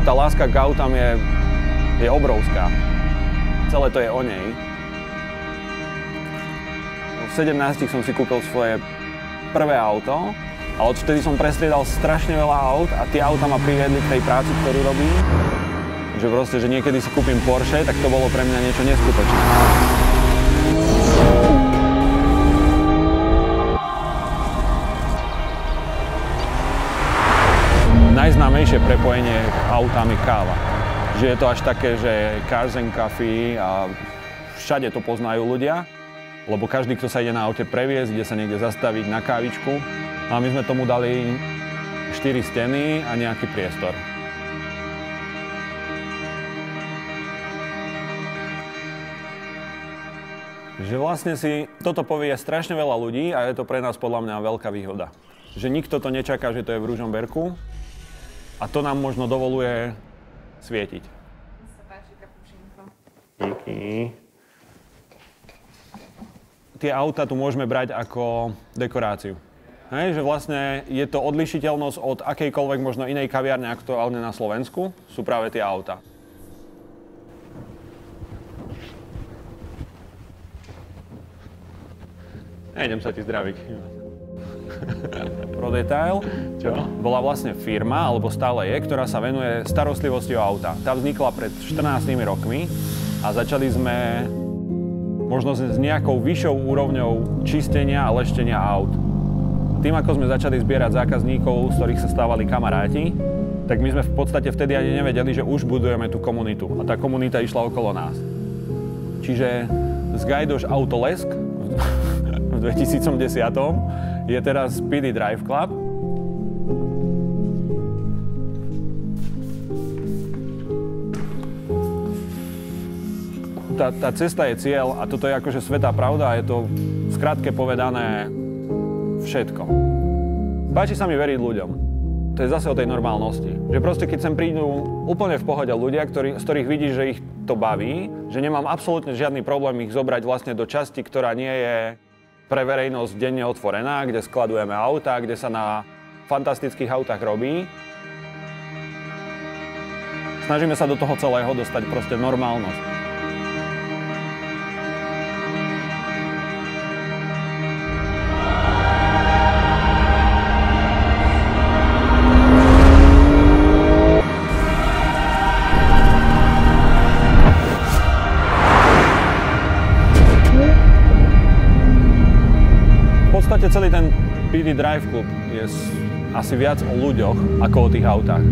Tá láska k autám je obrovská. Celé to je o nej. V 17 som si kúpil svoje prvé auto a odvtedy som prestriedal strašne veľa aut a tie auta ma priviedli k tej práci, ktorú robím. Že proste, že niekedy si kúpim Porsche, tak to bolo pre mňa niečo neskutočné. Najznámejšie prepojenie k autám je káva. Že je to až také, že cars and coffee a všade to poznajú ľudia, lebo každý, kto sa ide na aute previesť, ide sa niekde zastaviť na kávičku. A my sme tomu dali 4 steny a nejaký priestor. Že vlastne si toto povie strašne veľa ľudí a je to pre nás podľa mňa veľká výhoda. Že nikto to nečaká, že to je v Ružomberku a to nám možno dovoluje svietiť. Mne sa páči kapučínko. Díky. Tie auta tu môžeme brať ako dekoráciu. Hej, že vlastne je to odlišiteľnosť od akejkoľvek možno inej kaviárne aktuálne na Slovensku, sú práve tie auta. Idem sa ti zdraviť. ProDetail bola vlastne firma, alebo stále je, ktorá sa venuje starostlivosti o auta. Tá vznikla pred 14 rokmi a začali sme možno s nejakou vyššou úrovňou čistenia a leštenia aut. Tým, ako sme začali zbierať zákazníkov, z ktorých sa stávali kamaráti, tak my sme v podstate vtedy ani nevedeli, že už budujeme tú komunitu. A tá komunita išla okolo nás. Čiže z Gajdoš Autolesk v 2010 je teraz PD Drive Club. Tá cesta je cieľ a toto je akože svätá pravda a je to v skratke povedané všetko. Páči sa mi veriť ľuďom. To je zase o tej normálnosti. Že proste keď sem prídu úplne v pohode ľudia, z ktorých vidíš, že ich to baví, že nemám absolútne žiadny problém ich zobrať vlastne do časti, ktorá nie je pre verejnosť denne otvorená, kde skladujeme autá, kde sa na fantastických autách robí. Snažíme sa do toho celého dostať proste normálnosť. V podstate celý ten PD Drive Club je asi viac o ľuďoch ako o tých autách.